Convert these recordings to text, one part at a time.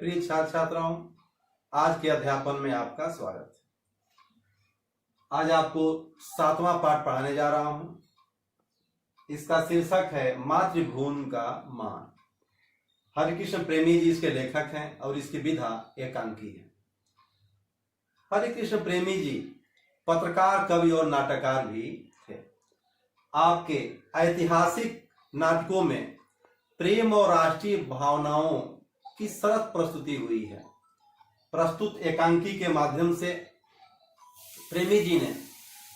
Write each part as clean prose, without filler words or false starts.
प्रिय छात्र छात्राओं, आज के अध्यापन में आपका स्वागत है। आज आपको 7वां पाठ पढ़ाने जा रहा हूं। इसका शीर्षक है मातृभूमि का मान। हरिकृष्ण प्रेमी जी इसके लेखक हैं और इसकी विधा एकांकी है। हरिकृष्ण प्रेमी जी पत्रकार, कवि और नाटककार भी थे। आपके ऐतिहासिक नाटकों में प्रेम और राष्ट्रीय भावनाओं की सरस प्रस्तुति हुई है। प्रस्तुत एकांकी के माध्यम से प्रेमी जी ने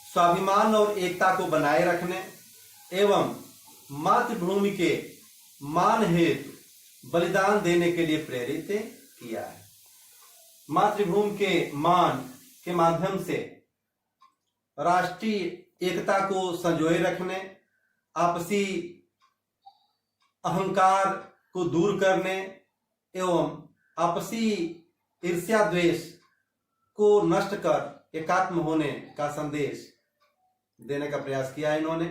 स्वाभिमान और एकता को बनाए रखने एवं मातृभूमि के मान हेतु बलिदान देने के लिए प्रेरित किया है। मातृभूमि के मान के माध्यम से राष्ट्रीय एकता को संजोए रखने, आपसी अहंकार को दूर करने एवं आपसी ईर्ष्या द्वेष को नष्ट कर एकात्म होने का संदेश देने का प्रयास किया है इन्होंने।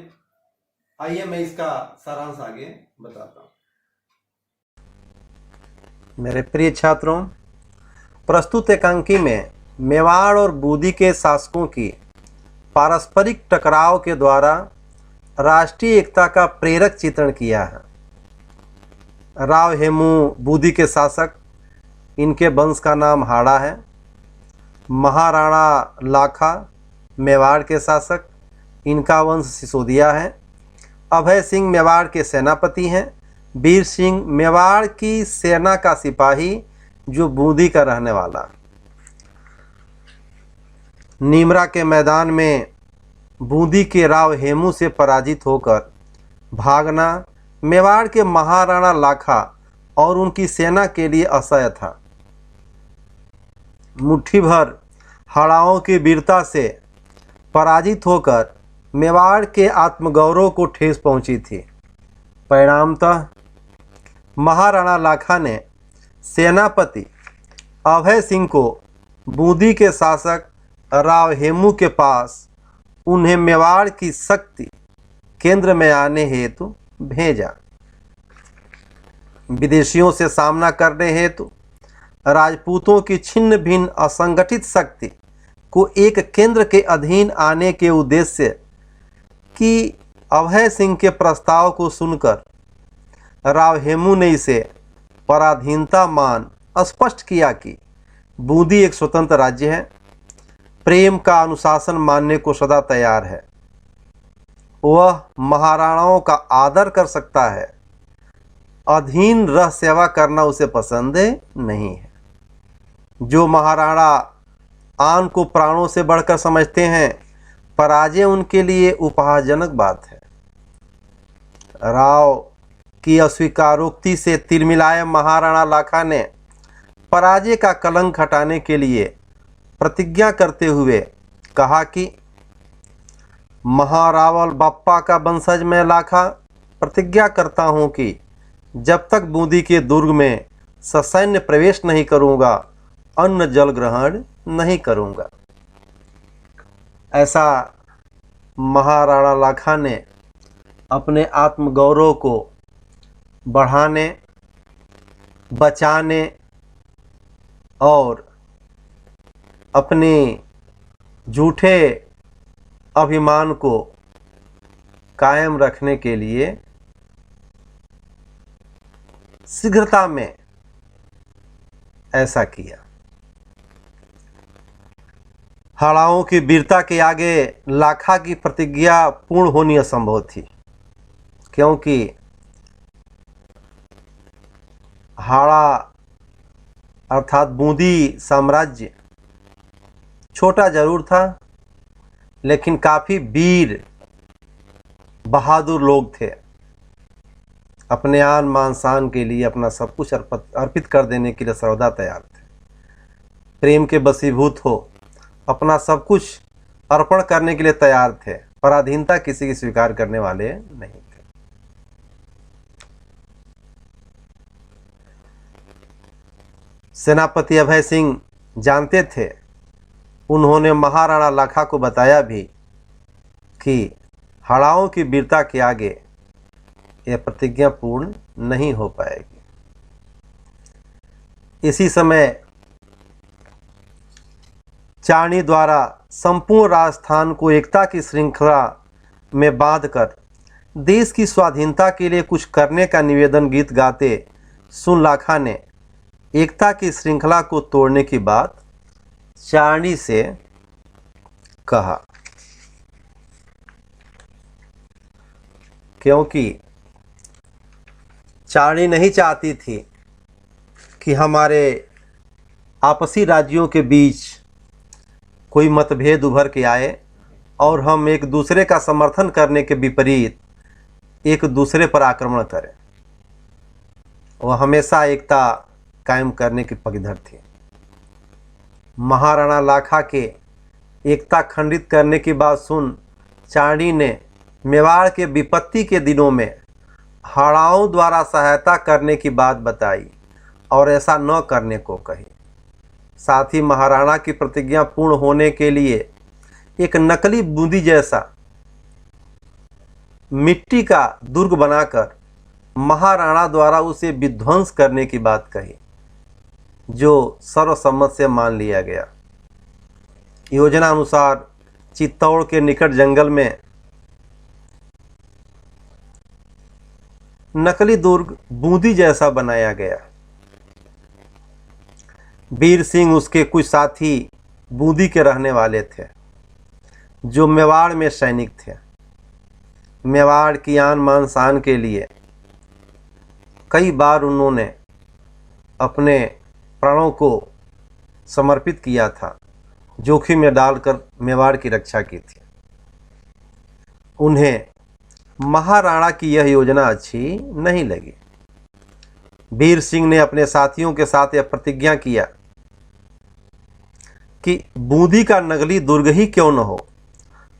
आइए मैं इसका सारांश आगे बताता हूं। मेरे प्रिय छात्रों, प्रस्तुत एकांकी में मेवाड़ और बूंदी के शासकों की पारस्परिक टकराव के द्वारा राष्ट्रीय एकता का प्रेरक चित्रण किया है। राव हेमू बूंदी के शासक, इनके वंश का नाम हाड़ा है। महाराणा लाखा मेवाड़ के शासक, इनका वंश सिसोदिया है। अभय सिंह मेवाड़ के सेनापति हैं। वीर सिंह मेवाड़ की सेना का सिपाही जो बूंदी का रहने वाला। नीमरा के मैदान में बूंदी के राव हेमू से पराजित होकर भागना मेवाड़ के महाराणा लाखा और उनकी सेना के लिए असह्य था। मुट्ठी भर हाड़ाओं की वीरता से पराजित होकर मेवाड़ के आत्मगौरव को ठेस पहुंची थी। परिणामतः महाराणा लाखा ने सेनापति अभय सिंह को बूंदी के शासक राव हेमू के पास उन्हें मेवाड़ की शक्ति केंद्र में आने हेतु भेजा। विदेशियों से सामना करने हेतु राजपूतों की छिन्न भिन्न असंगठित शक्ति को एक केंद्र के अधीन आने के उद्देश्य की अभय सिंह के प्रस्ताव को सुनकर राव हेमू ने इसे पराधीनता मान स्पष्ट किया कि बूंदी एक स्वतंत्र राज्य है, प्रेम का अनुशासन मानने को सदा तैयार है, वह महाराणाओं का आदर कर सकता है, अधीन रह सेवा करना उसे पसंद नहीं है। जो महाराणा आन को प्राणों से बढ़कर समझते हैं, पराजय उनके लिए उपहासजनक बात है। राव की अस्वीकारोक्ति से तिलमिलाए महाराणा लाखा ने पराजय का कलंक हटाने के लिए प्रतिज्ञा करते हुए कहा कि महारावल बाप्पा का वंशज मैं लाखा प्रतिज्ञा करता हूं कि जब तक बूंदी के दुर्ग में ससैन्य प्रवेश नहीं करूंगा, अन्न जल ग्रहण नहीं करूंगा। ऐसा महाराणा लाखा ने अपने आत्मगौरव को बढ़ाने, बचाने और अपने झूठे अभिमान को कायम रखने के लिए शीघ्रता में ऐसा किया। हाड़ाओं की वीरता के आगे लाखा की प्रतिज्ञा पूर्ण होनी असंभव थी, क्योंकि हाड़ा अर्थात बूंदी साम्राज्य छोटा जरूर था, लेकिन काफ़ी वीर बहादुर लोग थे। अपने आन मान शान के लिए अपना सब कुछ अर्पित कर देने के लिए सर्वदा तैयार थे। प्रेम के वशीभूत हो अपना सब कुछ अर्पण करने के लिए तैयार थे। पराधीनता किसी की स्वीकार करने वाले नहीं थे। सेनापति अभय सिंह जानते थे। उन्होंने महाराणा लाखा को बताया भी कि हाड़ाओं की वीरता के आगे यह प्रतिज्ञा पूर्ण नहीं हो पाएगी। इसी समय चारणी द्वारा संपूर्ण राजस्थान को एकता की श्रृंखला में बांधकर देश की स्वाधीनता के लिए कुछ करने का निवेदन गीत गाते सुनलाखा ने एकता की श्रृंखला को तोड़ने की बात चारणी से कहा, क्योंकि चारणी नहीं चाहती थी कि हमारे आपसी राज्यों के बीच कोई मतभेद उभर के आए और हम एक दूसरे का समर्थन करने के विपरीत एक दूसरे पर आक्रमण करें। वह हमेशा एकता कायम करने की पक्षधर थी। महाराणा लाखा के एकता खंडित करने की बात सुन चारणी ने मेवाड़ के विपत्ति के दिनों में हाड़ाओं द्वारा सहायता करने की बात बताई और ऐसा न करने को कही। साथ ही महाराणा की प्रतिज्ञा पूर्ण होने के लिए एक नकली बूंदी जैसा मिट्टी का दुर्ग बनाकर महाराणा द्वारा उसे विध्वंस करने की बात कही, जो सर्वसम्मत से मान लिया गया। योजना अनुसार चित्तौड़ के निकट जंगल में नकली दुर्ग बूंदी जैसा बनाया गया। वीर सिंह उसके कुछ साथी बूंदी के रहने वाले थे जो मेवाड़ में सैनिक थे। मेवाड़ की आन मान शान के लिए कई बार उन्होंने अपने प्राणों को समर्पित किया था, जोखिम में डालकर मेवाड़ की रक्षा की थी। उन्हें महाराणा की यह योजना अच्छी नहीं लगी। वीर सिंह ने अपने साथियों के साथ यह प्रतिज्ञा किया कि बूंदी का नकली दुर्ग ही क्यों न हो,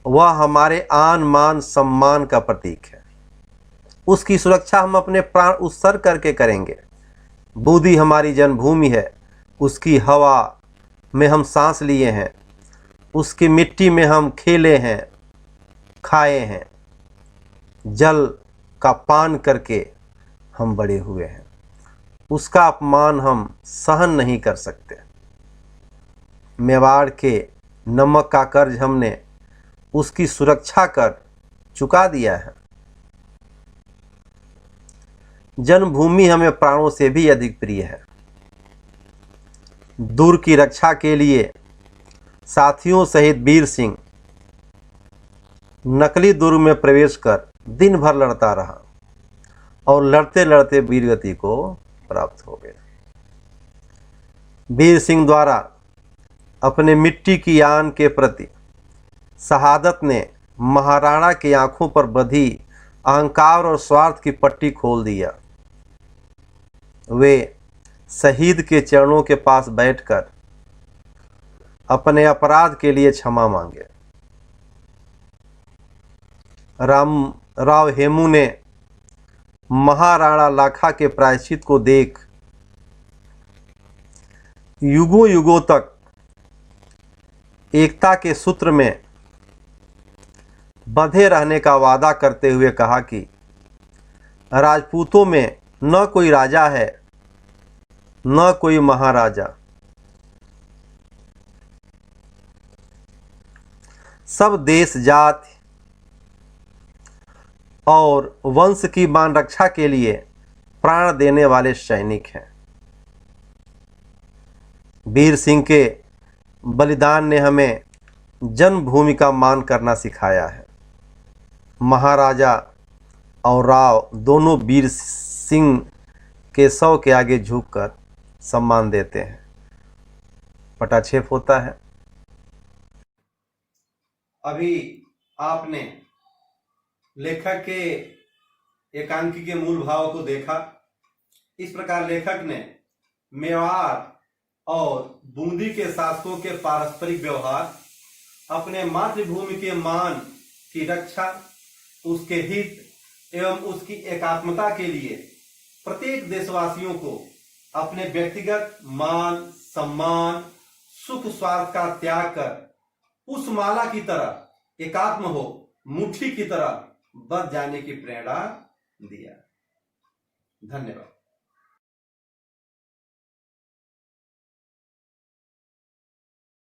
वह हमारे आन मान सम्मान का प्रतीक है। उसकी सुरक्षा हम अपने प्राण उत्सर्ग करके करेंगे। बूंदी हमारी जन्मभूमि है, उसकी हवा में हम सांस लिए हैं, उसकी मिट्टी में हम खेले हैं, खाए हैं, जल का पान करके हम बड़े हुए हैं। उसका अपमान हम सहन नहीं कर सकते। मेवाड़ के नमक का कर्ज हमने उसकी सुरक्षा कर चुका दिया है। जन्मभूमि हमें प्राणों से भी अधिक प्रिय है। दुर्ग की रक्षा के लिए साथियों सहित वीर सिंह नकली दुर्ग में प्रवेश कर दिन भर लड़ता रहा और लड़ते लड़ते वीरगति को प्राप्त हो गया। वीर सिंह द्वारा अपने मिट्टी की आन के प्रति शहादत ने महाराणा की आंखों पर बंधी अहंकार और स्वार्थ की पट्टी खोल दिया। वे शहीद के चरणों के पास बैठकर अपने अपराध के लिए क्षमा मांगे। राव हेमू ने महाराणा लाखा के प्रायश्चित को देख युगों युगों तक एकता के सूत्र में बंधे रहने का वादा करते हुए कहा कि राजपूतों में न कोई राजा है न कोई महाराजा, सब देश जाति और वंश की मान रक्षा के लिए प्राण देने वाले सैनिक हैं। वीर सिंह के बलिदान ने हमें जन्मभूमि का मान करना सिखाया है। महाराजा और राव दोनों वीर सिंह के शव के आगे झुककर सम्मान देते हैं। पटाक्षेप होता है। अभी आपने लेखक के एकांकी के मूल भाव को देखा। इस प्रकार लेखक ने मेवाड़ और बूंदी के शासकों के पारस्परिक व्यवहार, अपने मातृभूमि के मान की रक्षा, उसके हित एवं उसकी एकात्मता के लिए प्रत्येक देशवासियों को अपने व्यक्तिगत मान सम्मान सुख स्वार्थ का त्याग कर उस माला की तरह एकात्म हो मुट्ठी की तरह बच जाने की प्रेरणा दिया। धन्यवाद।